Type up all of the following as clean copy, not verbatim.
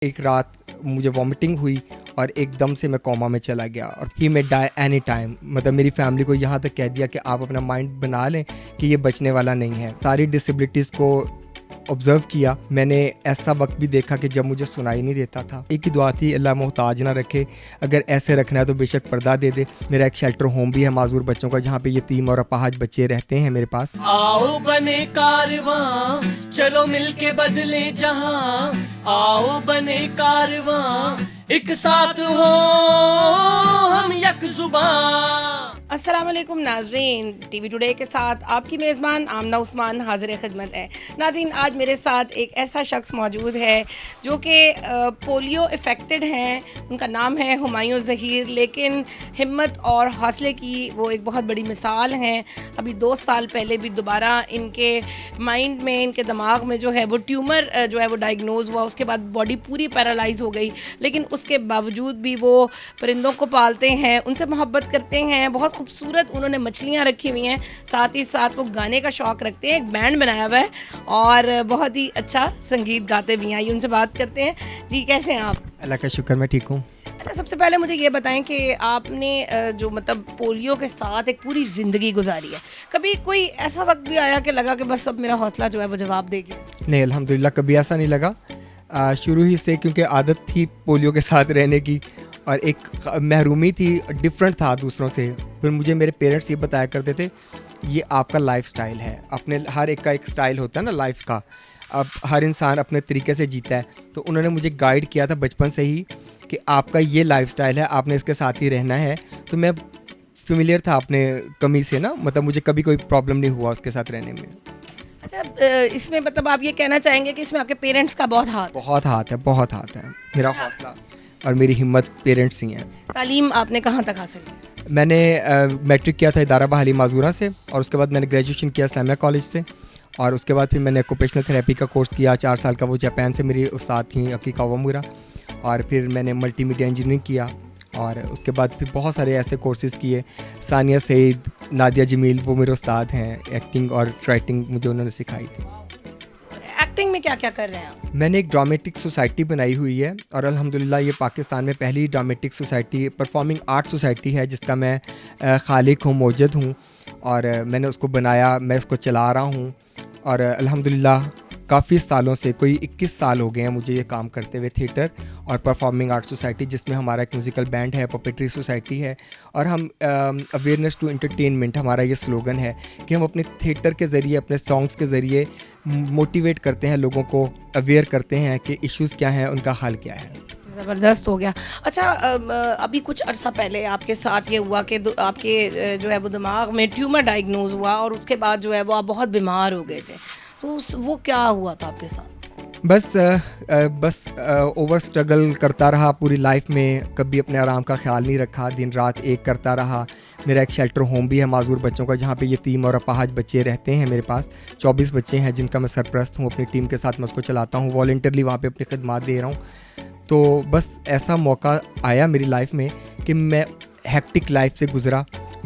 एक रात मुझे वॉमिटिंग हुई और एकदम से मैं कोमा में चला गया और ही मे डाई एनी टाइम। मतलब मेरी फैमिली को यहाँ तक कह दिया कि आप अपना माइंड बना लें कि ये बचने वाला नहीं है। सारी डिसेबिलिटीज़ को ऑब्ज़र्व किया मैंने। ऐसा वक्त भी देखा कि जब मुझे सुनाई नहीं देता था। एक ही दुआ थी, अल्लाह मोहताज ना रखे, अगर ऐसे रखना है तो बेशक पर्दा दे दे। मेरा एक शेल्टर होम भी है माजूर बच्चों का, जहाँ पे यतीम और अपाहज बच्चे रहते हैं मेरे पास। आओ बने कारवां, चलो मिलके बदले जहां। आओ बने कारवां, एक साथ हो हम यक जुबान। अस्सलाम वालेकुम नाजरीन, टीवी टुडे के साथ आपकी मेज़बान आमना उस्मान हाजिर खिदमत है। नाज़रीन, आज मेरे साथ एक ऐसा शख्स मौजूद है जो कि पोलियो इफ़ेक्टेड हैं। उनका नाम है हुमायूं ज़हीर, लेकिन हिम्मत और हौसले की वो एक बहुत बड़ी मिसाल हैं। अभी 2 साल पहले भी दोबारा इनके माइंड में, इनके दिमाग में जो है वो ट्यूमर जो है वो डायग्नोज़ हुआ। उसके बाद बॉडी पूरी पैरालाइज हो गई, लेकिन उसके बावजूद भी वो परिंदों को पालते हैं, उनसे मोहब्बत करते हैं। बहुत खूबसूरत उन्होंने मछलियाँ रखी हुई हैं, साथ ही साथ वो गाने का शौक़ रखते हैं। एक बैंड बनाया हुआ है और बहुत ही अच्छा संगीत गाते भी हैं। आइए उनसे बात करते हैं। जी, कैसे हैं आप? अल्लाह का शुक्र, मैं ठीक हूँ। अच्छा, सबसे पहले मुझे ये बताएं कि आपने जो मतलब पोलियो के साथ एक पूरी ज़िंदगी गुजारी है, कभी कोई ऐसा वक्त भी आया कि लगा कि बस अब मेरा हौसला जो है वो जवाब देगी? नहीं, अल्हम्दुलिल्लाह कभी ऐसा नहीं लगा। शुरू ही से, क्योंकि आदत थी पोलियो के साथ रहने की और एक महरूमी थी, डिफरेंट था दूसरों से। फिर मुझे मेरे पेरेंट्स ये बताया करते थे, ये आपका लाइफ स्टाइल है। अपने हर एक का एक स्टाइल होता है ना लाइफ का, अब हर इंसान अपने तरीके से जीता है। तो उन्होंने मुझे गाइड किया था बचपन से ही कि आपका ये लाइफ स्टाइल है, आपने इसके साथ ही रहना है। तो मैं फेमिलियर था अपने कमी से ना, मतलब मुझे कभी कोई प्रॉब्लम नहीं हुआ उसके साथ रहने में। अच्छा, इसमें मतलब आप ये कहना चाहेंगे कि इसमें आपके पेरेंट्स का बहुत हाथ? बहुत हाथ है, बहुत हाथ है। मेरा हौसला और मेरी हिम्मत पेरेंट्स ही हैं। तालीम आपने कहाँ तक हासिल की? मैंने मैट्रिक किया था इदारा बहाली माजूरा से, और उसके बाद मैंने ग्रेजुएशन किया इस्लामिया कॉलेज से, और उसके बाद फिर मैंने ऑक्यूपेशनल थेरेपी का कोर्स किया 4 साल का। वो जापान से मेरी उस्ताद थी अकीका वमुरा। और फिर मैंने मल्टीमीडिया इंजीनियरिंग किया, और उसके बाद फिर बहुत सारे ऐसे कोर्सेज़ किए। सानिया सईद, नादिया जमील वो मेरे उस्ताद हैं। एक्टिंग और राइटिंग मुझे उन्होंने सिखाई थी। एक्टिंग में क्या क्या कर रहे हैं आप? मैंने एक ड्रामेटिक सोसाइटी बनाई हुई है, और अल्हम्दुलिल्लाह ये पाकिस्तान में पहली dramatic society, performing art society है, जिसका मैं खालिक हूँ, मौजूद हूँ। और मैंने उसको बनाया, मैं उसको चला रहा हूँ। और अल्हम्दुलिल्लाह काफ़ी सालों से, कोई 21 साल हो गए हैं मुझे ये काम करते हुए, थिएटर और परफॉर्मिंग आर्ट सोसाइटी, जिसमें हमारा एक म्यूज़िकल बैंड है, पपेट्री सोसाइटी है। और हम अवेयरनेस टू एंटरटेनमेंट, हमारा ये स्लोगन है कि हम अपने थिएटर के ज़रिए, अपने सॉन्ग्स के ज़रिए मोटिवेट करते हैं लोगों को, अवेयर करते हैं कि इश्यूज़ क्या हैं, उनका हल क्या है। ज़बरदस्त हो गया। अच्छा, अभी कुछ अर्सा पहले आपके साथ ये हुआ कि आपके जो है वो दिमाग में ट्यूमर डायग्नोज हुआ, और उसके बाद जो है वो आप बहुत बीमार हो गए थे। तो वो क्या हुआ था आपके साथ? बस ओवर स्ट्रगल करता रहा पूरी लाइफ में, कभी अपने आराम का ख्याल नहीं रखा, दिन रात एक करता रहा। मेरा एक शेल्टर होम भी है माजूर बच्चों का, जहाँ पे यतीम और अपाहज बच्चे रहते हैं मेरे पास। 24 बच्चे हैं जिनका मैं सरपरस्त हूँ। अपनी टीम के साथ मैं उसको चलाता हूँ, वॉलंटियरली वहाँ पे अपनी खिदमत दे रहा हूँ। तो बस ऐसा मौका आया मेरी लाइफ में कि मैं हेक्टिक लाइफ से गुज़रा,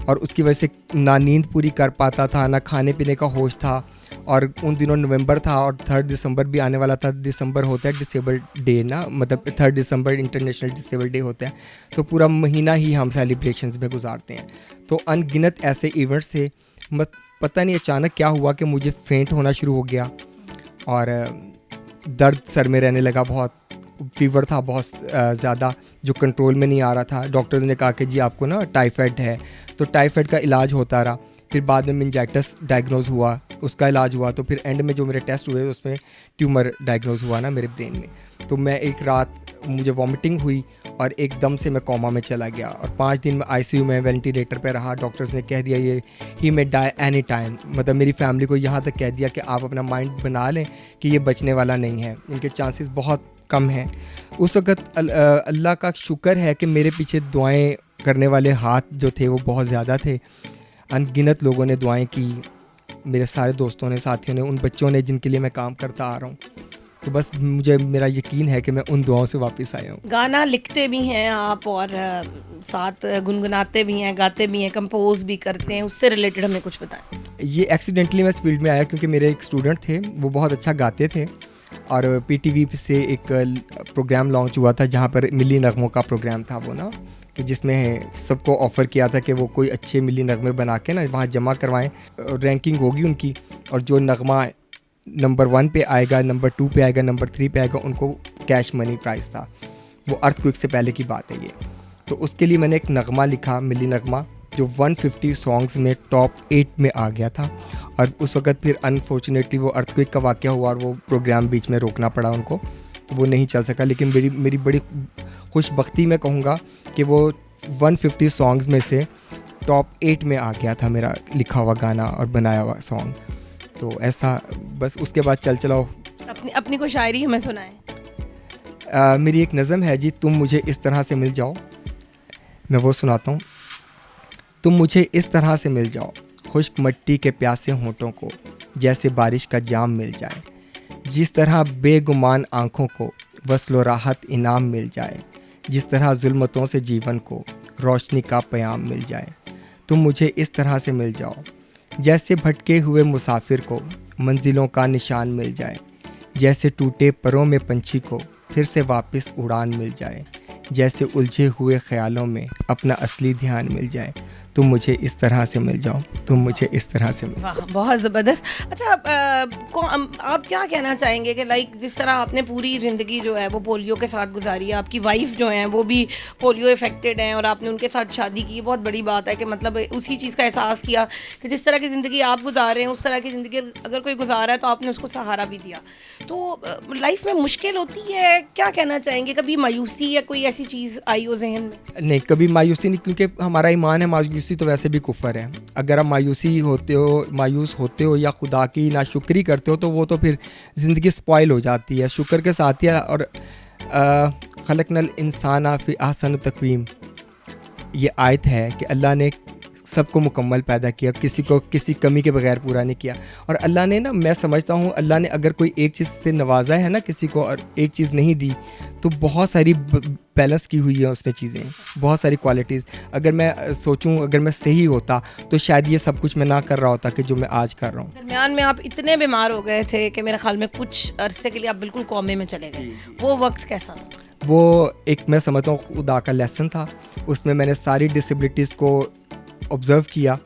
और उसकी वजह से ना नींद पूरी कर पाता था, ना खाने पीने का होश था। और उन दिनों नवंबर था और 3 दिसंबर भी आने वाला था। दिसंबर होता है डिसेबल्ड डे ना, मतलब 3 दिसंबर इंटरनेशनल डिसेबल्ड डे होता है। तो पूरा महीना ही हम सेलिब्रेशंस में गुजारते हैं। तो अनगिनत ऐसे इवेंट्स से पता नहीं अचानक क्या हुआ कि मुझे फेंट होना शुरू हो गया, और दर्द सर में रहने लगा, बहुत फीवर था बहुत ज़्यादा, जो कंट्रोल में नहीं आ रहा था। डॉक्टर्स ने कहा कि जी आपको ना टाइफाइड है। तो टाइफाइड का इलाज होता रहा। फिर बाद में मेनिंजाइटिस डायग्नोज हुआ, उसका इलाज हुआ। तो फिर एंड में जो मेरे टेस्ट हुए उसमें ट्यूमर डायग्नोज हुआ ना मेरे ब्रेन में। तो मैं एक रात मुझे वॉमिटिंग हुई और एकदम से मैं कोमा में चला गया, और 5 दिन में आईसीयू में वेंटिलेटर पे रहा। डॉक्टर्स ने कह दिया ये ही मे डाई एनी टाइम। मतलब मेरी फैमिली को यहाँ तक कह दिया कि आप अपना माइंड बना लें कि ये बचने वाला नहीं है, इनके चांसेस बहुत कम हैं। उस वक़्त अल्लाह का शुक्र है कि मेरे पीछे दुआएं करने वाले हाथ जो थे वो बहुत ज़्यादा थे। अनगिनत लोगों ने दुआएं की, मेरे सारे दोस्तों ने, साथियों ने, उन बच्चों ने जिनके लिए मैं काम करता आ रहा हूँ। तो बस मुझे, मेरा यकीन है कि मैं उन दुआओं से वापस आया हूँ। गाना लिखते भी हैं आप, और साथ गुनगुनाते भी हैं, गाते भी हैं, कंपोज भी करते हैं। उससे रिलेटेड हमें कुछ बताएं। ये एक्सीडेंटली मैं इस फील्ड में आया क्योंकि मेरे एक स्टूडेंट थे, वो बहुत अच्छा गाते थे, और पीटीवी से एक प्रोग्राम लॉन्च हुआ था जहाँ पर मिली नगमों का प्रोग्राम था वो ना, कि जिसमें सबको ऑफ़र किया था कि वो कोई अच्छे मिली नगमे बना के ना वहाँ जमा करवाएं, रैंकिंग होगी उनकी, और जो नगमा नंबर 1 पे आएगा, नंबर 2 पे आएगा, नंबर 3 पे आएगा, उनको कैश मनी प्राइज़ था। वो अर्थक्वेक से पहले की बात है ये। तो उसके लिए मैंने एक नगमा लिखा, मिली नगमा, जो 150 सॉन्ग्स में टॉप 8 में आ गया था। और उस वक्त फिर अनफॉर्चुनेटली वो अर्थक्वेक का वाक़या हुआ और वो प्रोग्राम बीच में रोकना पड़ा उनको, तो वो नहीं चल सका। लेकिन मेरी बड़ी खुशबख्ती मैं कहूँगा कि वो 150 सॉन्ग्स में से टॉप 8 में आ गया था मेरा लिखा हुआ गाना और बनाया हुआ सॉन्ग। तो ऐसा बस उसके बाद चल चलाओ। अपनी कोई शायरी हमें सुनाएं। मेरी एक नज़म है जी, तुम मुझे इस तरह से मिल जाओ, मैं वो सुनाता हूँ। तुम मुझे इस तरह से मिल जाओ, खुश्क मिट्टी के प्यासे होंठों को जैसे बारिश का जाम मिल जाए, जिस तरह बेगुमान आँखों को वस्ल राहत इनाम मिल जाए, जिस तरह जुल्मतों से जीवन को रोशनी का प्याम मिल जाए। तुम मुझे इस तरह से मिल जाओ, जैसे भटके हुए मुसाफिर को मंजिलों का निशान मिल जाए, जैसे टूटे परों में पंछी को फिर से वापस उड़ान मिल जाए, जैसे उलझे हुए ख्यालों में अपना असली ध्यान मिल जाए। तुम मुझे इस तरह से मिल जाओ, तुम मुझे इस तरह से मिल जाओ। बहुत ज़बरदस्त। अच्छा, आप क्या कहना चाहेंगे कि लाइक जिस तरह आपने पूरी ज़िंदगी जो है वो पोलियो के साथ गुजारी है, आपकी वाइफ जो हैं वो भी पोलियो इफ़ेक्टेड हैं और आपने उनके साथ शादी की, बहुत बड़ी बात है कि मतलब उसी चीज़ का एहसास किया कि जिस तरह की ज़िंदगी आप गुजार रहे हैं उस तरह की ज़िंदगी अगर कोई गुजारा है तो आपने उसको सहारा भी दिया। तो लाइफ में मुश्किल होती है, क्या कहना चाहेंगे? कभी मायूसी या कोई ऐसी चीज़ आई हो जहन में? नहीं, कभी मायूसी नहीं, क्योंकि हमारा ईमान है मायूसी तो वैसे भी कुफर है। अगर आप मायूस होते हो या खुदा की नाशुक्री करते हो तो वो तो फिर ज़िंदगी स्पॉइल हो जाती है। शुक्र के साथ ही और खलकनल इंसाना फी अहसन तक़वीम, ये आयत है कि अल्लाह ने सबको मुकम्मल पैदा किया, किसी को किसी कमी के बगैर पूरा नहीं किया। और अल्लाह ने ना, मैं समझता हूँ अल्लाह ने अगर कोई एक चीज़ से नवाजा है ना किसी को और एक चीज़ नहीं दी, तो बहुत सारी बैलेंस की हुई है उसने चीज़ें, बहुत सारी क्वालिटीज़। अगर मैं सोचूं, अगर मैं सही होता तो शायद ये सब कुछ मैं ना कर रहा होता कि जो मैं आज कर रहा हूँ। दरमियान में आप इतने बीमार हो गए थे कि मेरे ख्याल में कुछ अरसे के लिए आप बिल्कुल कौमे में चले गए, वो वक्त कैसा था? वो एक मैं समझता हूँ खुदा का लेसन था। उसमें मैंने सारी डिसेबिलिटीज़ को ऑब्ज़र्व किया।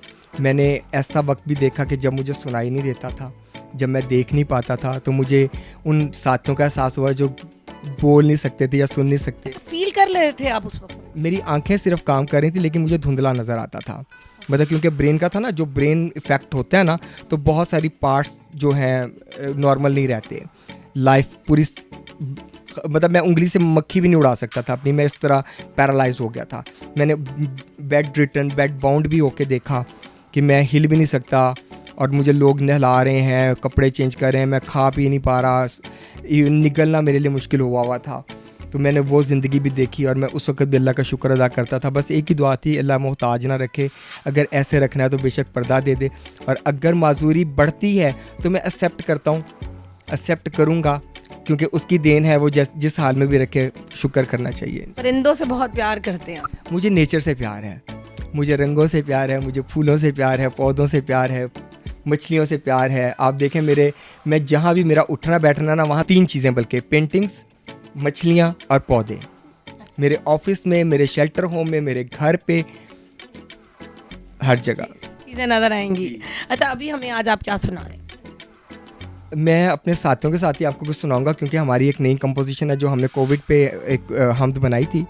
मैंने ऐसा वक्त भी देखा कि जब मुझे सुनाई नहीं देता था, जब मैं देख नहीं पाता था, तो मुझे उन साथियों का एहसास हुआ जो बोल नहीं सकते थे या सुन नहीं सकते। फील कर रहे थे आप उस वक्त? मेरी आंखें सिर्फ काम कर रही थी लेकिन मुझे धुंधला नज़र आता था। मतलब क्योंकि ब्रेन का था ना, जो ब्रेन इफ़ेक्ट होता है ना, तो बहुत सारी पार्ट्स जो हैं नॉर्मल नहीं रहते। लाइफ पूरी, मतलब मैं उंगली से मक्खी भी नहीं उड़ा सकता था अपनी, मैं इस तरह पैरालाइज हो गया था। मैंने बेड बाउंड भी होके देखा कि मैं हिल भी नहीं सकता और मुझे लोग नहला रहे हैं, कपड़े चेंज कर रहे हैं, मैं खा पी नहीं पा रहा, निकलना मेरे लिए मुश्किल हुआ था। तो मैंने वो ज़िंदगी भी देखी और मैं उस वक्त भी अल्लाह का शुक्र अदा करता था। बस एक ही दुआ थी, अल्लाह मोहताज ना रखे, अगर ऐसे रखना है तो बेशक पर्दा दे दे, और अगर माजूरी बढ़ती है तो मैं एक्सेप्ट करता हूँ, एक्सेप्ट करूँगा, क्योंकि उसकी देन है, वो जिस हाल में भी रखे शुक्र करना चाहिए। परिंदों से बहुत प्यार करते हैं? मुझे नेचर से प्यार है, मुझे रंगों से प्यार है, मुझे फूलों से प्यार है, पौधों से प्यार है, मछलियों से प्यार है। आप देखें मैं जहाँ भी मेरा उठना बैठना ना, वहाँ 3 चीज़ें, बल्कि पेंटिंग्स, मछलियाँ और पौधे। मेरे ऑफिस में, मेरे शेल्टर होम में, मेरे घर पे, हर जगह चीज़ें नज़र आएंगी। अच्छा, अभी हमें आज आप क्या सुना रहे हैं? मैं अपने साथियों के साथ ही आपको कुछ सुनाऊंगा, क्योंकि हमारी एक नई कंपोजिशन है जो हमने कोविड पे एक हमद बनाई थी,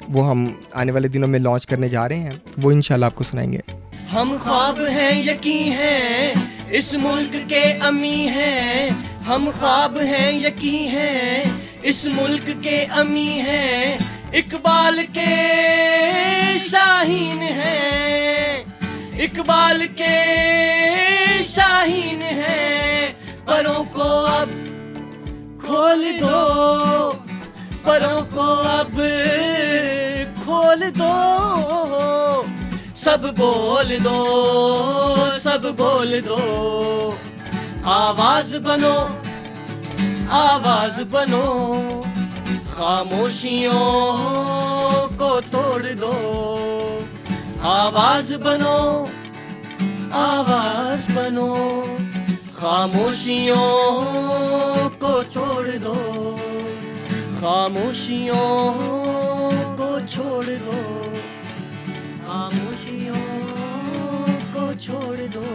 वो हम आने वाले दिनों में लॉन्च करने जा रहे हैं, वो इंशाल्लाह आपको सुनाएंगे। हम ख्वाब हैं, यकीन हैं, इस मुल्क के अमी हैं। हम ख्वाब हैं, यकीन हैं, इस मुल्क के अमी हैं। इकबाल के शाहीन हैं, इकबाल के शाहीन हैं। परों को अब खोल दो, परों को अब खोल दो, सब बोल दो, सब बोल दो। आवाज बनो, आवाज बनो, खामोशियों को तोड़ दो। आवाज बनो, आवाज बनो, खामोशियों को छोड़ दो, खामोशियों को छोड़ दो, खामोशियों को छोड़ दो।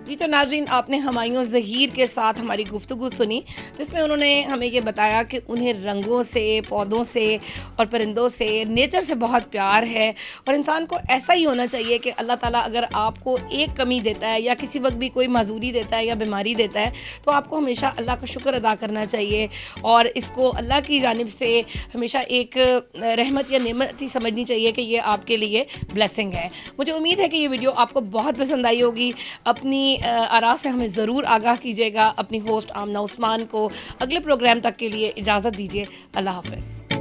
जी तो नाज़रीन, आपने हुमायूं ज़हीर के साथ हमारी गुफ्तगू सुनी, जिसमें उन्होंने हमें ये बताया कि उन्हें रंगों से, पौधों से और परिंदों से, नेचर से बहुत प्यार है और इंसान को ऐसा ही होना चाहिए कि अल्लाह ताला अगर आपको एक कमी देता है या किसी वक्त भी कोई माजूरी देता है या बीमारी देता है तो आपको हमेशा अल्लाह का शुक्र अदा करना चाहिए और इसको अल्लाह की जानिब से हमेशा एक रहमत या नेमत ही समझनी चाहिए कि ये आपके लिए ब्लेसिंग है। मुझे उम्मीद है कि ये वीडियो आपको बहुत पसंद आई होगी। अपनी आरा से हमें ज़रूर आगाह कीजिएगा। अपनी होस्ट आमना उस्मान को अगले प्रोग्राम तक के लिए इजाज़त दीजिए। अल्लाह हाफ़िज़।